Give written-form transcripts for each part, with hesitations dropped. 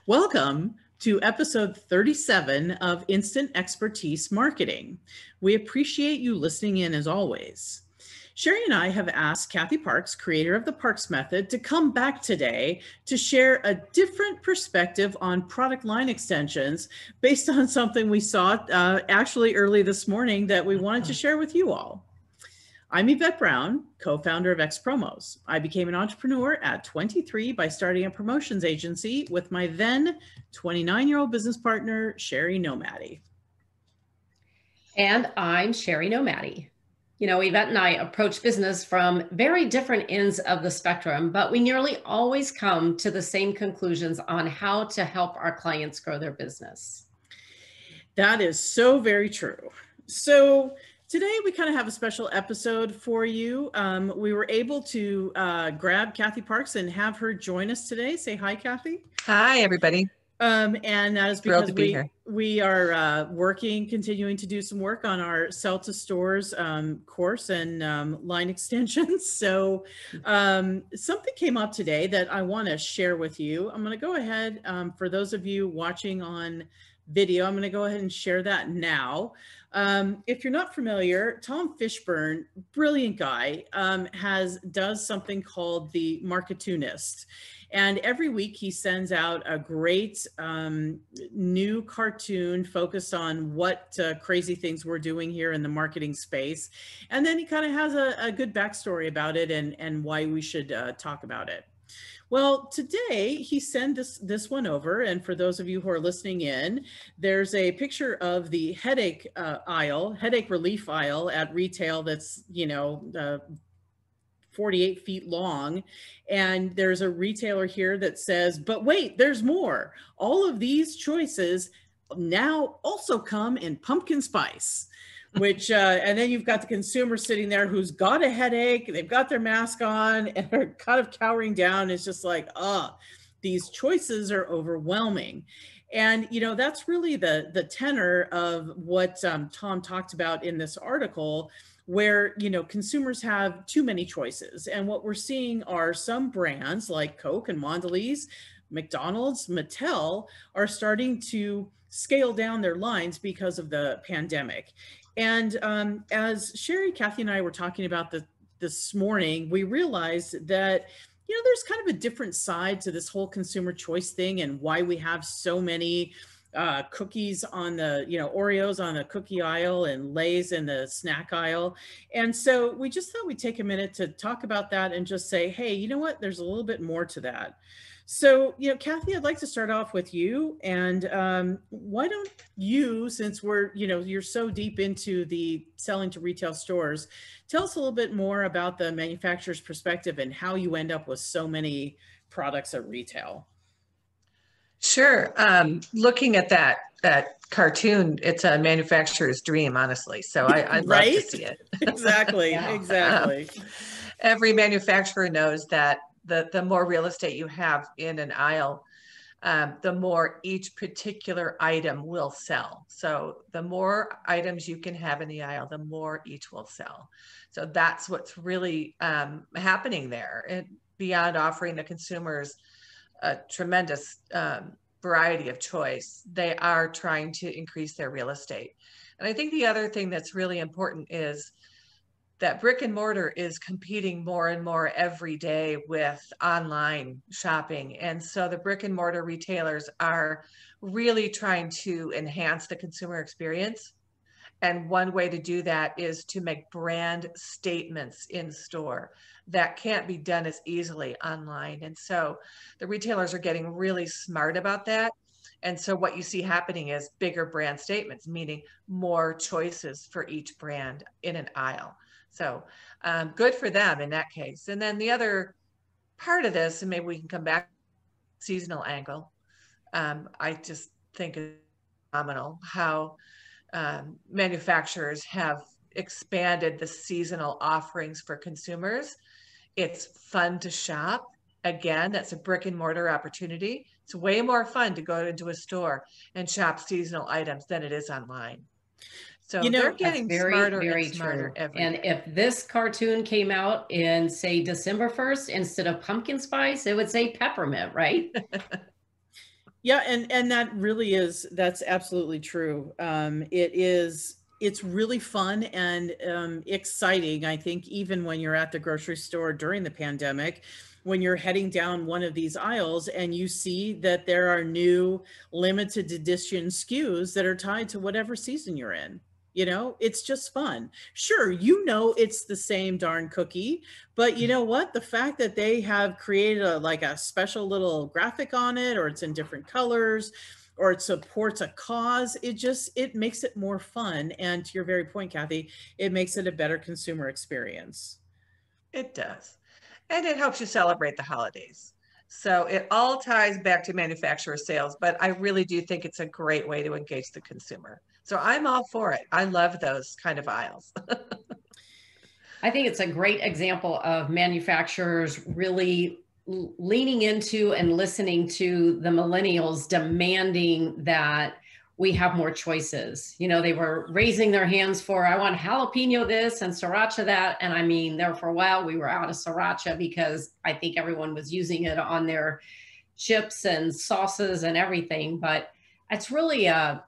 Welcome to episode 37 of Instant Expertise Marketing. We appreciate you listening in as always. Sherry and I have asked Cathy Parks, creator of the Parks Method, to come back today to share a different perspective on product line extensions based on something we saw actually early this morning that we wanted to share with you all. I'm Yvette Brown, co-founder of X Promos. I became an entrepreneur at 23 by starting a promotions agency with my then 29-year-old business partner, Sherry Nomadi. And I'm Sherry Nomadi. You know, Yvette and I approach business from very different ends of the spectrum, but we nearly always come to the same conclusions on how to help our clients grow their business. That is so very true. So today we kind of have a special episode for you. We were able to grab Cathy Parks and have her join us today. Say hi, Cathy. Hi, everybody. And that is because we are continuing to do some work on our Sell to Stores course and line extensions. So something came up today that I want to share with you. I'm going to go ahead, for those of you watching on video, I'm going to go ahead and share that now. If you're not familiar, Tom Fishburne, brilliant guy, does something called the Marketunist. And every week he sends out a great new cartoon focused on what crazy things we're doing here in the marketing space. And then he kind of has a good backstory about it and why we should talk about it. Well, today he sent this one over, and for those of you who are listening in, there's a picture of the headache relief aisle at retail that's, 48 feet long. And there's a retailer here that says, but wait, there's more. All of these choices now also come in pumpkin spice. Which, and then you've got the consumer sitting there who's got a headache, they've got their mask on and are kind of cowering down. It's just like, these choices are overwhelming. And, that's really the tenor of what Tom talked about in this article, where, consumers have too many choices. And what we're seeing are some brands like Coke and Mondelez, McDonald's, Mattel are starting to scale down their lines because of the pandemic. And as Sherry, Cathy, and I were talking about this morning, we realized that, there's kind of a different side to this whole consumer choice thing and why we have so many cookies on the, Oreos on the cookie aisle and Lays in the snack aisle. And so we just thought we'd take a minute to talk about that and just say, hey, you know what, there's a little bit more to that. So, Cathy, I'd like to start off with you. And why don't you, since you're so deep into the selling to retail stores, tell us a little bit more about the manufacturer's perspective and how you end up with so many products at retail. Sure. Looking at that cartoon, it's a manufacturer's dream, honestly. So I'd love to see it. Exactly. Exactly. Every manufacturer knows that the more real estate you have in an aisle, the more each particular item will sell. So the more items you can have in the aisle, the more each will sell. So that's what's really happening there. And beyond offering the consumers a tremendous variety of choice, they are trying to increase their real estate. And I think the other thing that's really important is that brick and mortar is competing more and more every day with online shopping. And so the brick and mortar retailers are really trying to enhance the consumer experience. And one way to do that is to make brand statements in store that can't be done as easily online. And so the retailers are getting really smart about that. And so what you see happening is bigger brand statements, meaning more choices for each brand in an aisle. So good for them in that case. And then the other part of this, and maybe we can come back to the seasonal angle, I just think it's phenomenal how manufacturers have expanded the seasonal offerings for consumers. It's fun to shop. Again, that's a brick and mortar opportunity. It's way more fun to go into a store and shop seasonal items than it is online. So they're getting smarter and smarter every day. And if this cartoon came out in, say, December 1st, instead of pumpkin spice, it would say peppermint, right? Yeah, and that really is, that's absolutely true. It's really fun and exciting. I think even when you're at the grocery store during the pandemic, when you're heading down one of these aisles and you see that there are new limited edition SKUs that are tied to whatever season you're in. You know, it's just fun. Sure, you know it's the same darn cookie, but you know what? The fact that they have created a special little graphic on it, or it's in different colors, or it supports a cause, it makes it more fun. And to your very point, Cathy, it makes it a better consumer experience. It does. And it helps you celebrate the holidays. So it all ties back to manufacturer sales, but I really do think it's a great way to engage the consumer. So I'm all for it. I love those kind of aisles. I think it's a great example of manufacturers really leaning into and listening to the millennials demanding that we have more choices. You know, they were raising their hands for, I want jalapeno this and sriracha that. And I mean, there for a while, we were out of sriracha because I think everyone was using it on their chips and sauces and everything. But it's really a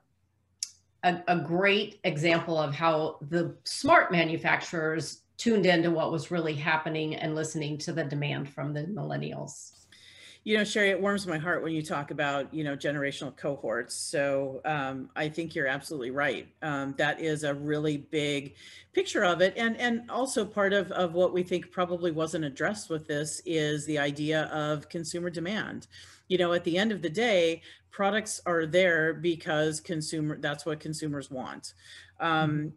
great example of how the smart manufacturers tuned into what was really happening and listening to the demand from the millennials. You know, Sherry, it warms my heart when you talk about, generational cohorts. So I think you're absolutely right. That is a really big picture of it. And also part of what we think probably wasn't addressed with this is the idea of consumer demand. You know, at the end of the day, products are there because that's what consumers want. And,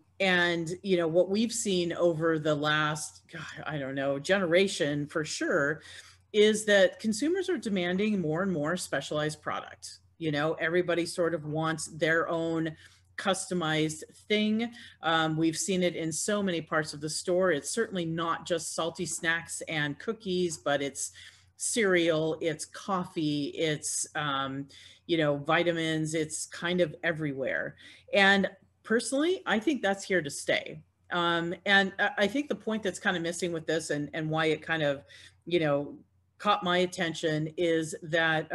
what we've seen over the last, God, I don't know, generation for sure, is that consumers are demanding more and more specialized product. You know, everybody sort of wants their own customized thing. We've seen it in so many parts of the store. It's certainly not just salty snacks and cookies, but it's cereal, it's coffee, it's, vitamins, it's kind of everywhere. And personally, I think that's here to stay. And I think the point that's kind of missing with this, and why it kind of, you know, caught my attention, is that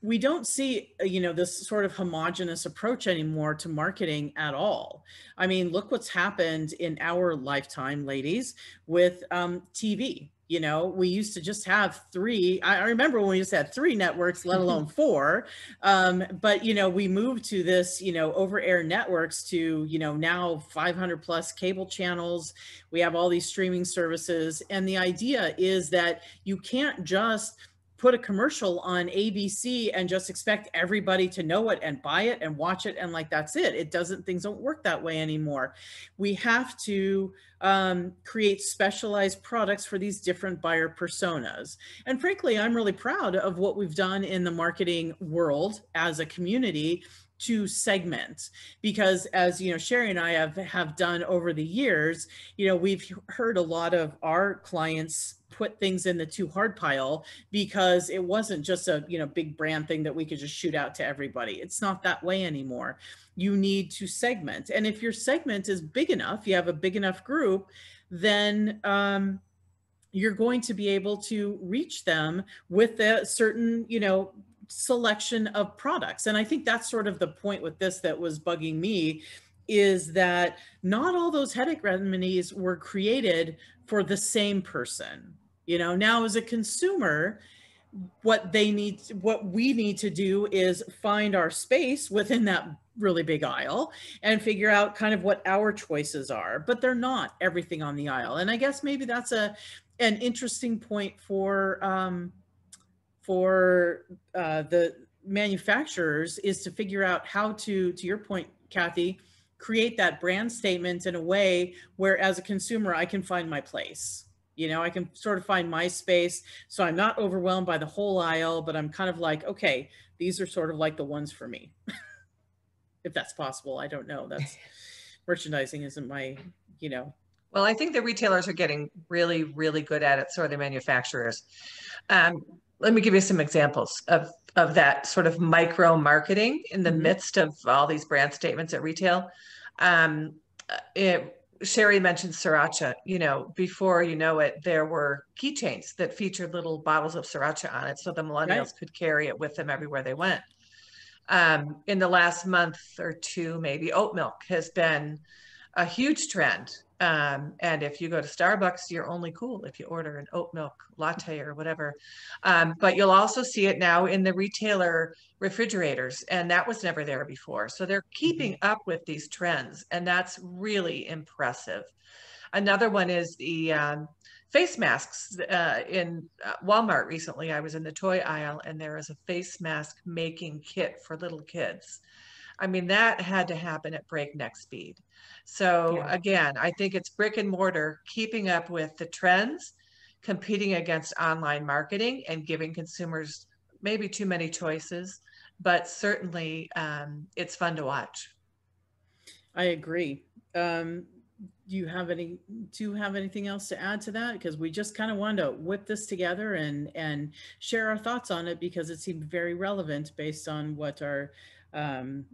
we don't see, this sort of homogenous approach anymore to marketing at all. I mean, look what's happened in our lifetime, ladies, with TV. You know, we used to just have three. I remember when we just had three networks, let alone four. But, we moved to this, over air networks to, now 500 plus cable channels. We have all these streaming services. And the idea is that you can't just put a commercial on ABC and just expect everybody to know it and buy it and watch it. And that's it. Things don't work that way anymore. We have to create specialized products for these different buyer personas. And frankly, I'm really proud of what we've done in the marketing world as a community to segment, because as Sherry and I have done over the years, we've heard a lot of our clients put things in the too hard pile because it wasn't just a big brand thing that we could just shoot out to everybody. It's not that way anymore. You need to segment, and if your segment is big enough, you have a big enough group, then you're going to be able to reach them with a certain selection of products. And I think that's sort of the point with this that was bugging me, is that not all those headache remedies were created for the same person. Now as a consumer, what we need to do is find our space within that really big aisle and figure out kind of what our choices are, but they're not everything on the aisle. And I guess maybe that's an interesting point for the manufacturers, is to figure out how to your point, Cathy, create that brand statement in a way where as a consumer, I can find my place. I can sort of find my space. So I'm not overwhelmed by the whole aisle, but I'm kind of like, okay, these are sort of like the ones for me. If that's possible. I don't know. That's merchandising isn't my, Well, I think the retailers are getting really, really good at it. So are the manufacturers. Let me give you some examples of that sort of micro marketing in the midst of all these brand statements at retail. Sherry mentioned sriracha. You know, before you know it, there were keychains that featured little bottles of sriracha on it, so the millennials Right. could carry it with them everywhere they went. In the last month or two, maybe oat milk has been a huge trend. And if you go to Starbucks, you're only cool if you order an oat milk latte or whatever. But you'll also see it now in the retailer refrigerators, and that was never there before. So they're keeping up with these trends, and that's really impressive. Another one is the face masks in Walmart recently. I was in the toy aisle, and there is a face mask making kit for little kids. I mean, that had to happen at breakneck speed. So Yeah. again, I think it's brick and mortar keeping up with the trends, competing against online marketing, and giving consumers maybe too many choices, but certainly it's fun to watch. I agree. Do you have anything else to add to that? Because we just kind of wanted to whip this together and share our thoughts on it because it seemed very relevant based on what um,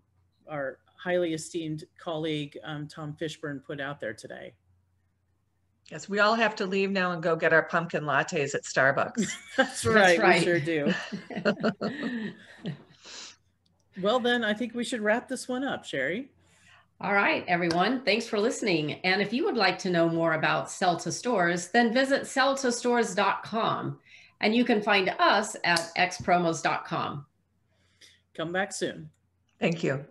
our highly esteemed colleague Tom Fishburne put out there today. Yes, we all have to leave now and go get our pumpkin lattes at Starbucks. That's right. That's right. We sure do. Well, then I think we should wrap this one up, Sherry. All right, everyone. Thanks for listening. And if you would like to know more about Sell to Stores, then visit selltostores.com. And you can find us at xpromos.com. Come back soon. Thank you.